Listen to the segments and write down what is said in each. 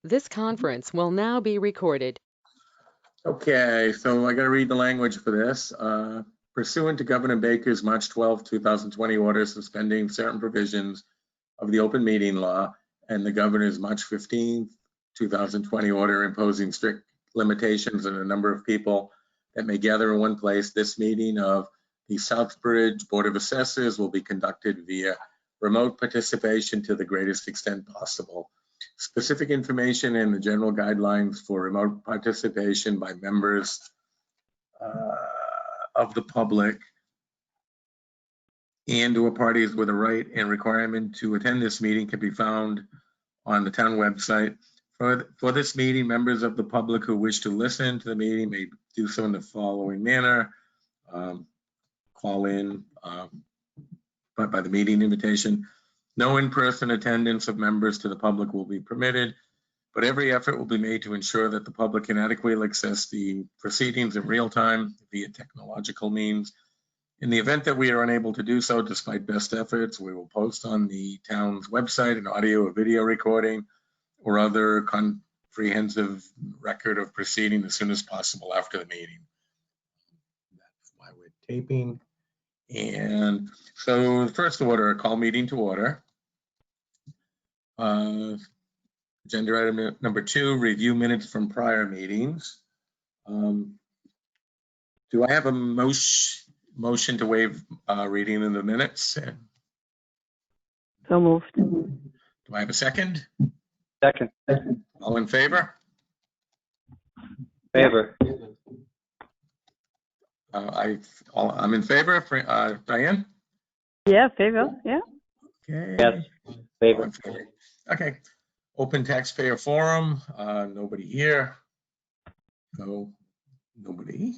This conference will now be recorded. Okay, so I got to read the language for this. Pursuant to Governor Baker's March 12, 2020 order suspending certain provisions of the open meeting law and the governor's March 15, 2020 order imposing strict limitations on the number of people that may gather in one place, this meeting of the Southbridge Board of Assessors will be conducted via remote participation to the greatest extent possible. Specific information and the general guidelines for remote participation by members of the public and or parties with a right and requirement to attend this meeting can be found on the town website. For this meeting, members of the public who wish to listen to the meeting may do so in the following manner. Call in by the meeting invitation. No in-person attendance of members to the public will be permitted, but every effort will be made to ensure that the public can adequately access the proceedings in real time via technological means. In the event that we are unable to do so, despite best efforts, we will post on the town's website an audio or video recording or other comprehensive record of proceeding as soon as possible after the meeting. That's why we're taping. And so the first order, call meeting to order. Agenda item number 2, review minutes from prior meetings. Do I have a motion to waive reading in the minutes? So moved. Do I have a second? Second. All in favor? Favor. I'm in favor. Diane? Yeah, favor. Yeah. Okay. Yes. Favor. Okay. Open taxpayer forum. Nobody here. No. Nobody.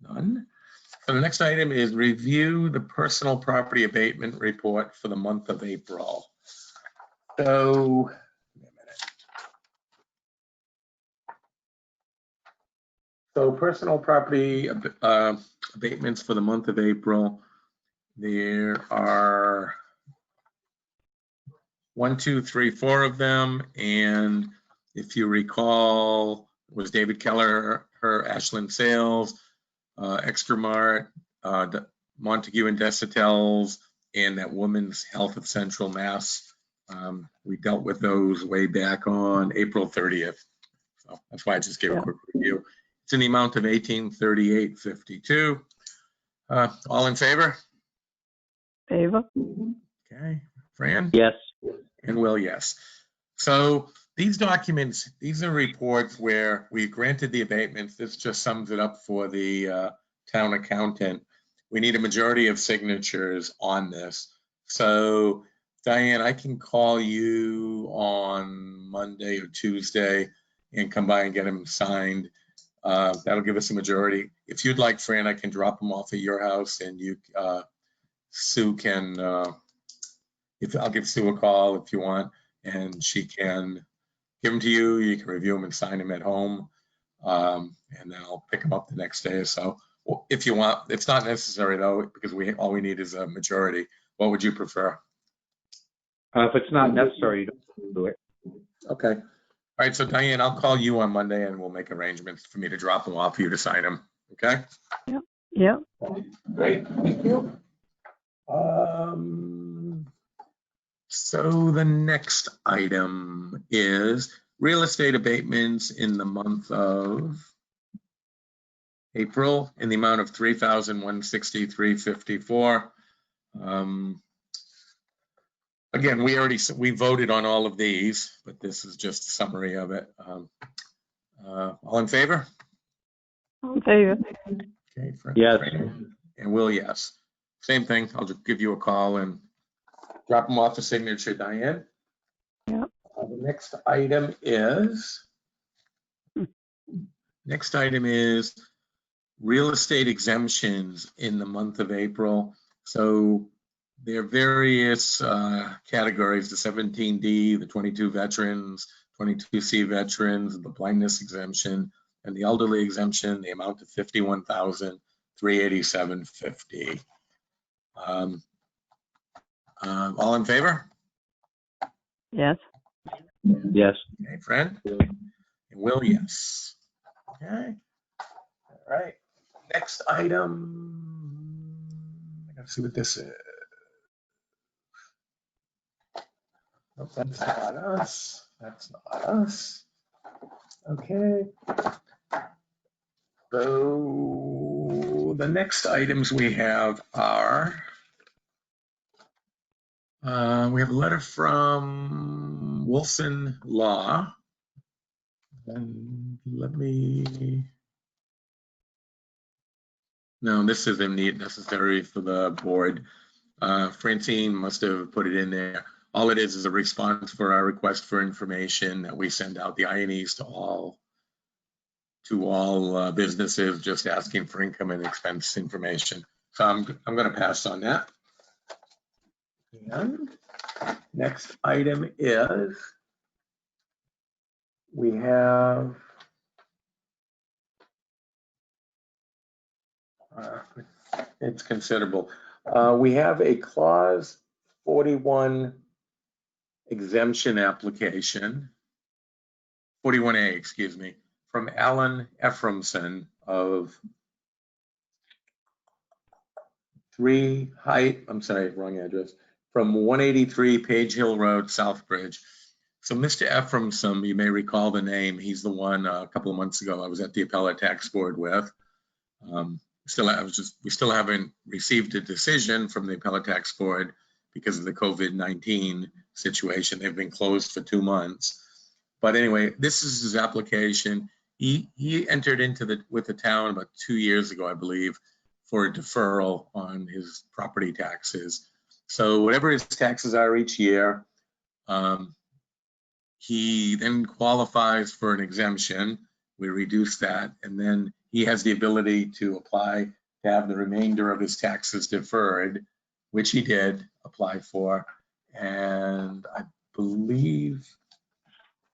None. So the next item is review the personal property abatement report for the month of April. So, wait a minute. So personal property abatements for the month of April. There are 1, 2, 3, 4 of them, and if you recall, it was David Keller, her Ashland Sales, Extra Mart, Montague and Desautel's, and that Women's Health of Central Mass. We dealt with those way back on April 30th. So that's why I just gave a quick review. It's in the amount of $1838.52. All in favor? Favor. Okay. Fran? Yes. And Will, yes. So these documents, these are reports where we granted the abatements. This just sums it up for the town accountant. We need a majority of signatures on this. So Diane, I can call you on Monday or Tuesday and come by and get them signed. That'll give us a majority. If you'd like, Fran, I can drop them off at your house, and you, Sue can, I'll give Sue a call if you want, and she can give them to you. You can review them and sign them at home, and then I'll pick them up the next day or so. If you want, it's not necessary though, because all we need is a majority. What would you prefer? If it's not necessary, you don't do it. Okay. All right, so Diane, I'll call you on Monday and we'll make arrangements for me to drop them off for you to sign them. Okay? Yep. Yep. Great, thank you. So the next item is real estate abatements in the month of April in the amount of $3,163.54. Again, we voted on all of these, but this is just a summary of it. All in favor? All in favor. Okay, Yes. And Will, yes. Same thing. I'll just give you a call and drop them off a signature, Diane. Yep. The next item is real estate exemptions in the month of April. So there are various categories: the 17D, the 22 veterans, 22C veterans, the blindness exemption, and the elderly exemption. The amount of $51,387.50. All in favor? Yes. Yes. Okay, Fred? And Will, yes. Okay. All right. Next item. Let's see what this is. Nope, that's not us. That's not us. Okay. So the next items we have are, we have a letter from Wilson Law. And no, this isn't necessary for the board. Francine must have put it in there. All it is a response for our request for information that we send out the INEs to all businesses, just asking for income and expense information. So I'm going to pass on that. And next item is we have it's considerable. We have a clause 41 exemption application, 41A, excuse me, from Alan Ephraimson of wrong address, from 183 Page Hill Road, Southbridge. So Mr. Ephraimson, you may recall the name. He's the one a couple of months ago I was at the appellate tax board with. We still haven't received a decision from the appellate tax board because of the COVID-19 situation. They've been closed for 2 months. But anyway, this is his application. He entered into with the town about 2 years ago, I believe, for a deferral on his property taxes. So whatever his taxes are each year, he then qualifies for an exemption. We reduce that, and then he has the ability to apply to have the remainder of his taxes deferred, which he did apply for. And I believe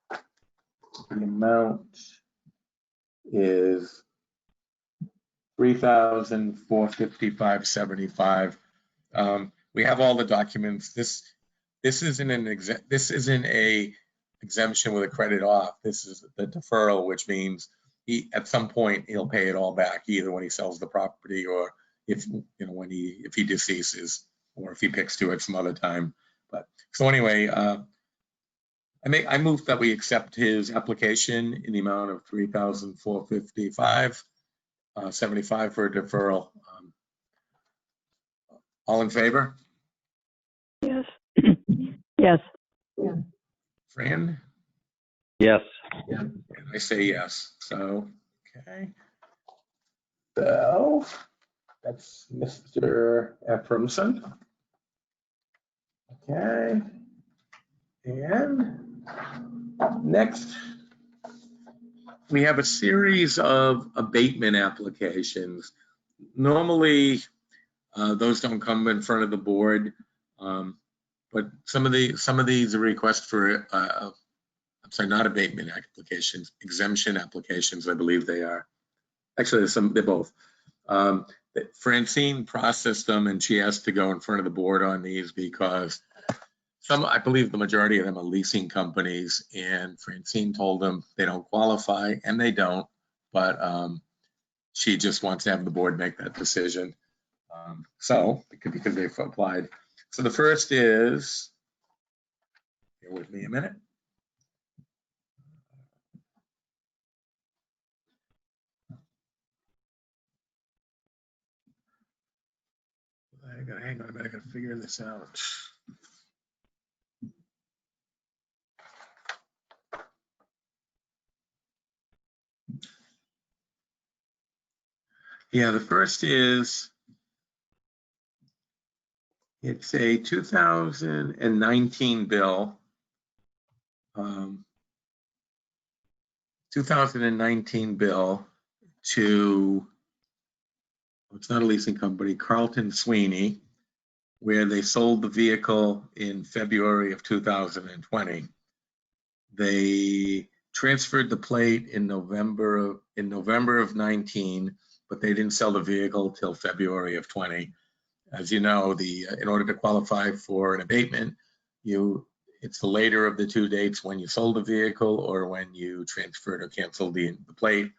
the amount is $3,455.75. We have all the documents. This isn't a exemption with a credit off. This is the deferral, which means at some point he'll pay it all back, either when he sells the property or if he deceases, or if he picks to it some other time. But so anyway, I move that we accept his application in the amount of $3,455.75 for a deferral. All in favor? Yes. Yes. Fran? Yes. And I say yes. So, okay. So that's Mr. Ephraimson. Okay. And next, we have a series of abatement applications. Normally, those don't come in front of the board, but some of these are requests for not abatement applications, exemption applications, I believe they are. Actually, they're both. Francine processed them, and she has to go in front of the board on these because I believe the majority of them are leasing companies, and Francine told them they don't qualify, and they don't, but she just wants to have the board make that decision. Because they've applied. So the first is, bear with me a minute. Hang on a minute, I gotta figure this out. Yeah, the first is, it's a 2019 bill. 2019 bill to, it's not a leasing company, Carlton Sweeney, where they sold the vehicle in February of 2020. They transferred the plate in November of 19, but they didn't sell the vehicle till February of 20. As you know, in order to qualify for an abatement, it's the later of the two dates when you sold the vehicle or when you transferred or canceled the plate.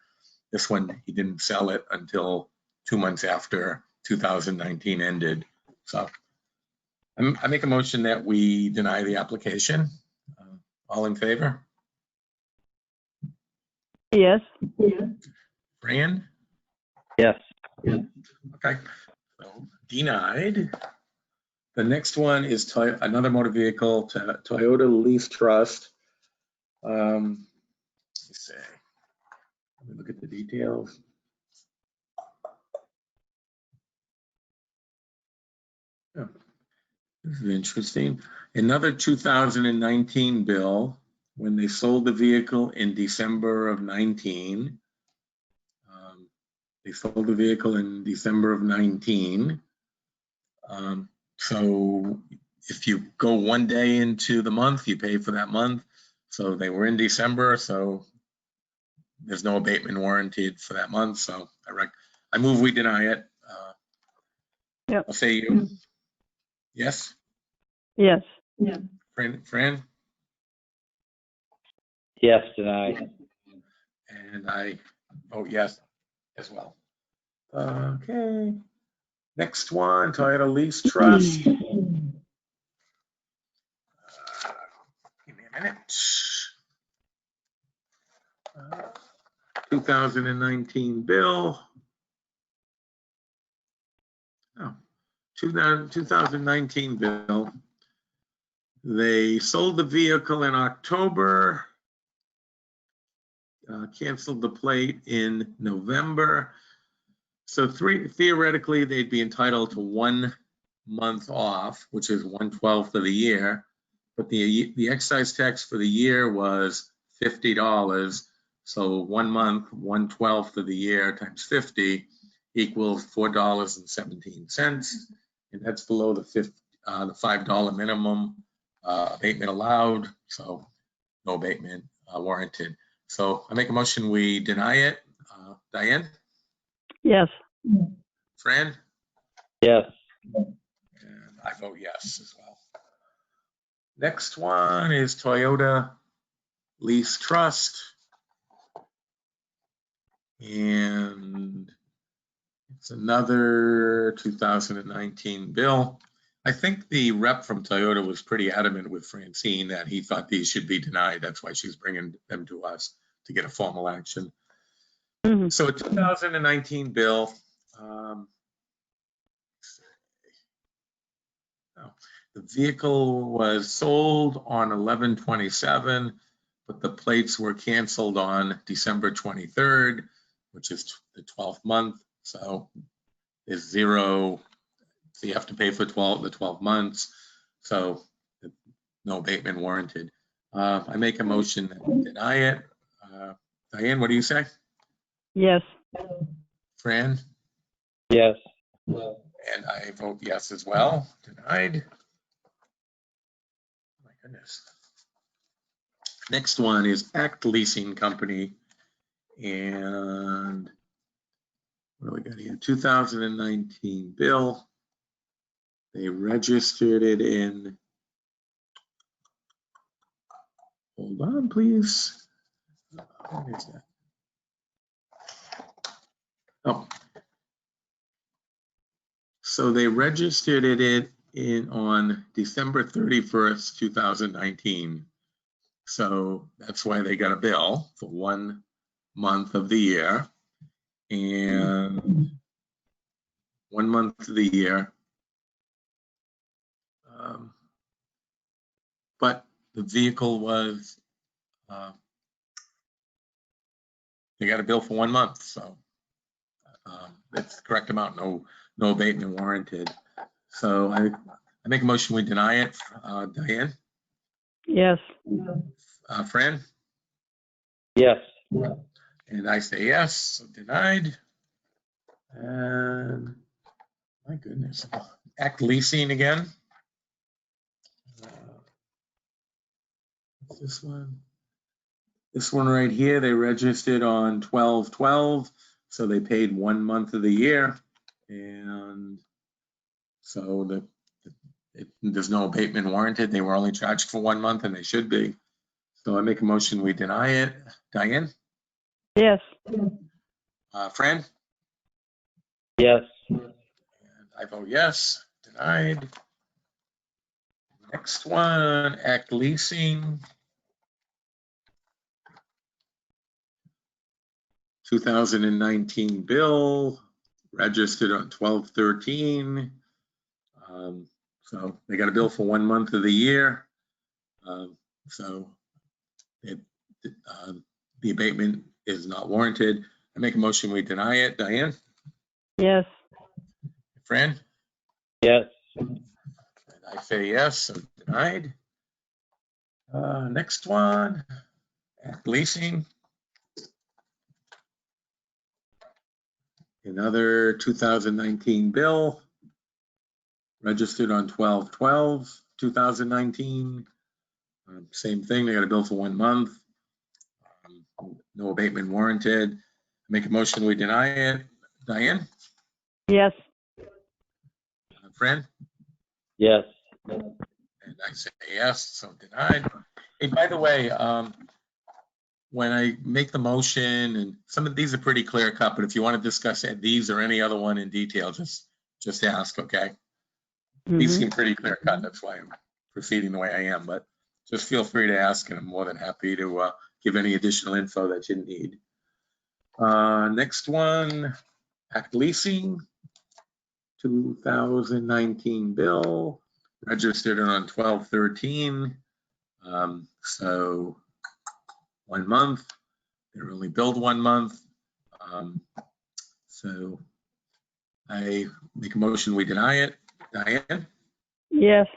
This one, he didn't sell it until 2 months after 2019 ended. So I make a motion that we deny the application. All in favor? Yes. Fran? Yes. Okay, so denied. The next one is another motor vehicle, Toyota Lease Trust. Let me see. Let me look at the details. Oh, this is interesting. Another 2019 bill when they sold the vehicle in December of 19. They sold the vehicle in December of 19. So if you go 1 day into the month, you pay for that month. So they were in December, so there's no abatement warranted for that month. So I move we deny it. Yep. I'll say you. Yes? Yes. Fran? Yes, denied. And I vote yes as well. Okay. Next one, Toyota Lease Trust. Give me a minute. 2019 bill. Oh, 2019 bill. They sold the vehicle in October, canceled the plate in November. So theoretically, they'd be entitled to 1 month off, which is 1/12 of the year. But the excise tax for the year was $50. So 1 month, 1/12 of the year times 50 equals $4.17. And that's below the $5 minimum abatement allowed. So no abatement warranted. So I make a motion we deny it. Diane? Yes. Fran? Yes. And I vote yes as well. Next one is Toyota Lease Trust. And it's another 2019 bill. I think the rep from Toyota was pretty adamant with Francine that he thought these should be denied. That's why she's bringing them to us to get a formal action. Mhm. So a 2019 bill. The vehicle was sold on 11/27, but the plates were canceled on December 23rd, which is the 12th month. So there's zero. So you have to pay for the 12 months. So no abatement warranted. I make a motion to deny it. Diane, what do you say? Yes. Fran? Yes. And I vote yes as well. Denied. My goodness. Next one is Act Leasing Company. And what do we got here? 2019 bill. They registered it in, hold on, please. Where is that? Oh. So they registered it in on December 31st, 2019. So that's why they got a bill for 1 month of the year. And 1 month of the year. But the vehicle was, they got a bill for 1 month. So that's the correct amount, no abatement warranted. So I make a motion we deny it. Diane? Yes. Fran? Yes. And I say yes, so denied. And my goodness, Act Leasing again. What's this one? This one right here, they registered on 12/12, so they paid 1 month of the year. And so There's no abatement warranted. They were only charged for 1 month, and they should be. So I make a motion, we deny it. Diane? Yes. Fran? Yes. And I vote yes, denied. Next one, Act Leasing. 2019 bill, registered on 12/13. So they got a bill for 1 month of the year. So the abatement is not warranted. I make a motion, we deny it. Diane? Yes. Fran? Yes. And I say yes, so denied. Next one, Act Leasing. Another 2019 bill, registered on 12/12/2019. Same thing, they got a bill for 1 month. No abatement warranted. Make a motion, we deny it. Diane? Yes. Fran? Yes. And I say yes, so denied. Hey, by the way, when I make the motion, and some of these are pretty clear cut, but if you want to discuss these or any other one in detail, just ask, okay? These seem pretty clear cut, that's why I'm proceeding the way I am, but just feel free to ask, and I'm more than happy to give any additional info that you need. Next one, Act Leasing, 2019 bill, registered on 12/13. So 1 month, they're only billed 1 month. So I make a motion, we deny it. Diane? Yes.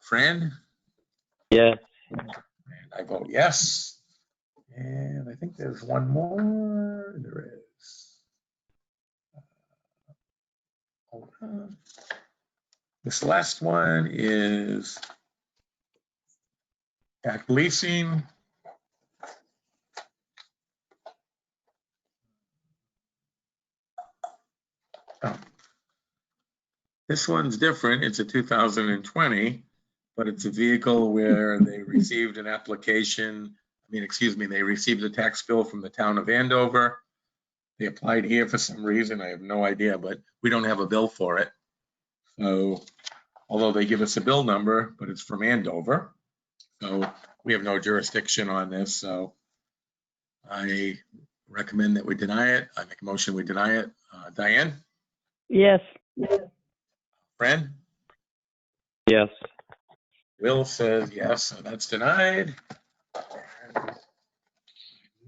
Fran? Yes. And I vote yes. And I think there's one more. There is. Hold on. This last one is Act Leasing. Oh. This one's different. It's a 2020, but it's a vehicle where they received an application. They received a tax bill from the town of Andover. They applied here for some reason. I have no idea, but we don't have a bill for it. So, although they give us a bill number, but it's from Andover. So we have no jurisdiction on this. So I recommend that we deny it. I make a motion, we deny it. Diane? Yes. Fran? Yes. Will says yes, so that's denied.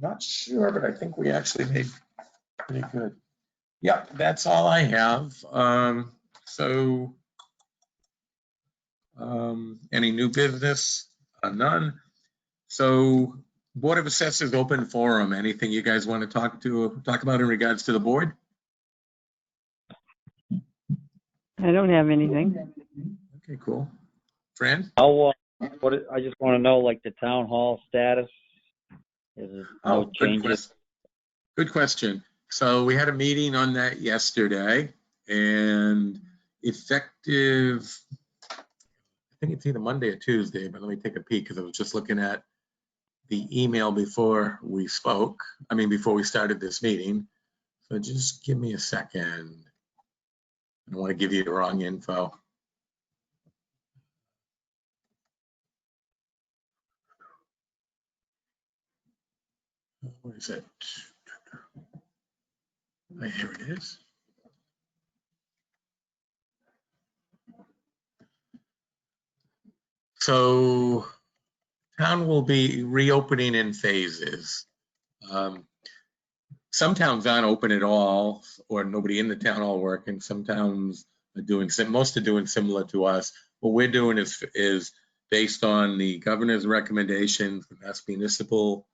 Not sure, but I think we actually made pretty good. Yeah, that's all I have. Any new business? None. So Board of Assessors open forum. Anything you guys want to talk about in regards to the board? I don't have anything. Okay, cool. Fran? I just want to know, like, the town hall status. Is there no changes? Good question. So we had a meeting on that yesterday, and effective, I think it's either Monday or Tuesday, but let me take a peek because I was just looking at the email before we before we started this meeting. So just give me a second. I don't want to give you the wrong info. Where is it? Here it is. So town will be reopening in phases. Some towns aren't open at all, or nobody in the town hall working. Some towns are doing, most are doing similar to us. What we're doing is based on the governor's recommendations, the Mass Municipal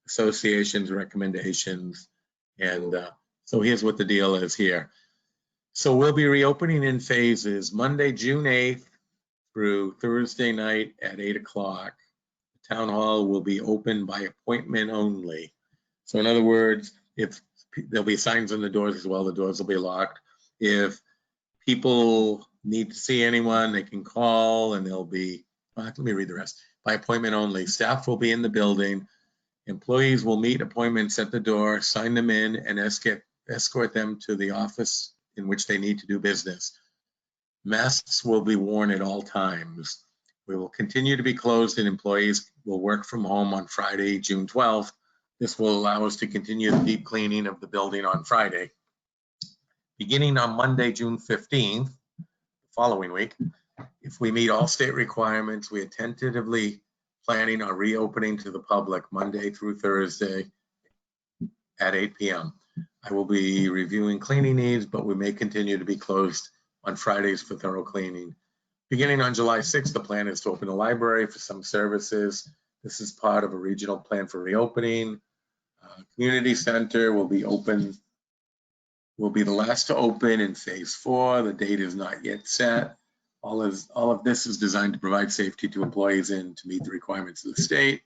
Association's recommendations. And so here's what the deal is here. So we'll be reopening in phases Monday, June 8th through Thursday night at 8 o'clock. The town hall will be open by appointment only. So in other words, if there'll be signs on the doors as well, the doors will be locked. If people need to see anyone, they can call, and they'll be, let me read the rest. By appointment only. Staff will be in the building. Employees will meet appointments at the door, sign them in, and escort them to the office in which they need to do business. Masks will be worn at all times. We will continue to be closed, and employees will work from home on Friday, June 12th. This will allow us to continue the deep cleaning of the building on Friday. Beginning on Monday, June 15th, the following week, if we meet all state requirements, we are tentatively planning on reopening to the public Monday through Thursday at 8 p.m. I will be reviewing cleaning needs, but we may continue to be closed on Fridays for thorough cleaning. Beginning on July 6th, the plan is to open the library for some services. This is part of a regional plan for reopening. Community center will be open, will be the last to open in phase 4. The date is not yet set. All of this is designed to provide safety to employees and to meet the requirements of the state.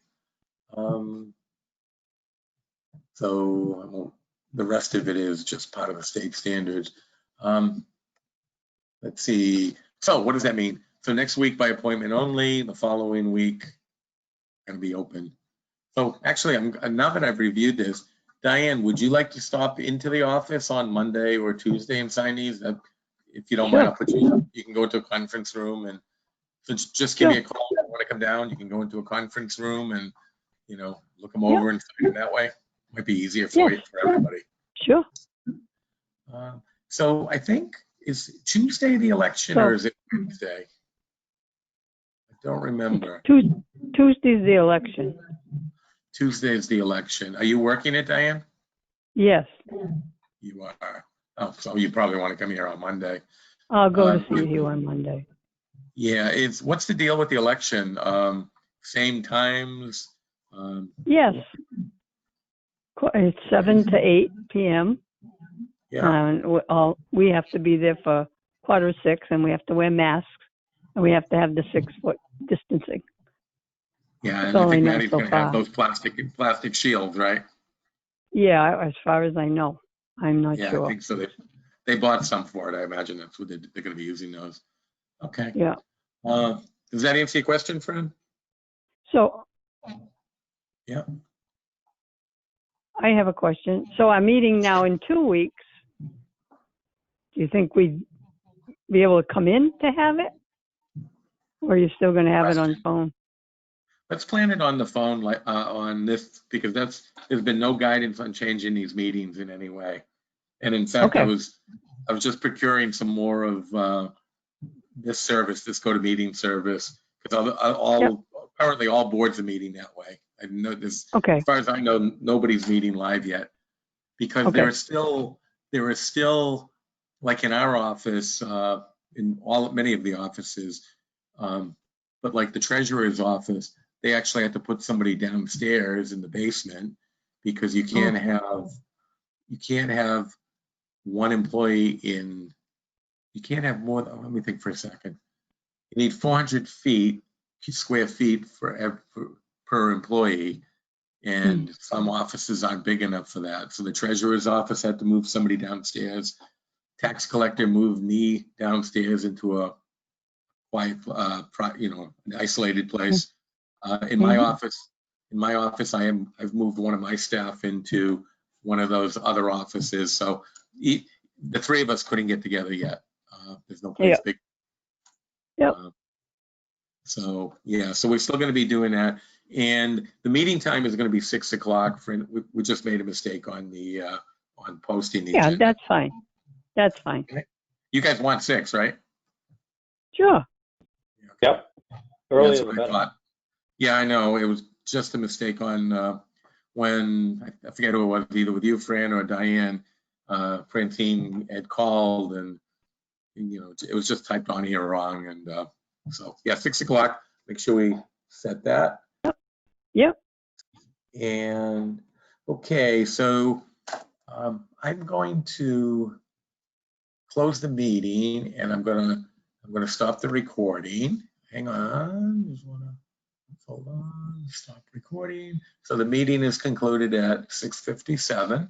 So the rest of it is just part of the state standards. Let's see. So what does that mean? So next week by appointment only, the following week going to be open. So actually, now that I've reviewed this, Diane, would you like to stop into the office on Monday or Tuesday and sign these? If you don't mind, I'll put you can go to a conference room, and so just give me a call if you want to come down. You can go into a conference room and, you know, look them over and sign them that way. Might be easier for you, for everybody. Sure. So I think, is Tuesday the election or is it Wednesday? I don't remember. Tuesday's the election. Tuesday is the election. Are you working it, Diane? Yes. You are. Oh, so you probably want to come here on Monday. I'll go to see you on Monday. Yeah, what's the deal with the election? Same times? Yes. It's 7 to 8 p.m. Yeah. We have to be there for 5:45, and we have to wear masks, and we have to have the 6-foot distancing. Yeah, and That's I all think know Maddie's so going to have far. those plastic shields, right? Yeah, as far as I know. I'm not Yeah, sure. I think so. They bought some for it. I imagine that's what they're going to be using those. Okay. Yeah. Does that answer your question, friend? So Yeah. I have a question. So our meeting now in 2 weeks, do you think we'd be able to come in to have it? Or are you still going to have it on phone? Let's plan it on the phone, like on this, because there's been no guidance on changing these meetings in any way. And in fact, Okay. I was just procuring some more of this service, this GoToMeeting service, because apparently all boards are meeting that way. I know this. Okay. As far as I know, nobody's meeting live yet, because there are still, like in our office, in many of the offices, but like the treasurer's office, they actually have to put somebody downstairs in the basement because you can't have one employee in. You can't have more than, let me think for a second. You need 400 square feet per employee, and some offices aren't big enough for that. So the treasurer's office had to move somebody downstairs. Tax collector moved me downstairs into a quiet, an isolated place. In my office, I've moved one of my staff into one of those other offices. So the three of us couldn't get together yet. There's no place big. Yep. So yeah, so we're still going to be doing that, and the meeting time is going to be 6 o'clock. We just made a mistake on the on posting the agenda. That's fine. That's fine. Okay. You guys want 6, right? Sure. Yep. Earlier That's what I thought. Yeah, I know. It was just a mistake on when I forget who it was, either with you, Fran, or Diane. Francine had called, and it was just typed on here wrong, and so yeah, 6 o'clock. Make sure we set that. Yep. And okay, so I'm going to close the meeting, and I'm gonna stop the recording. Hang on, just wanna hold on. Stop recording. So the meeting is concluded at 6:57.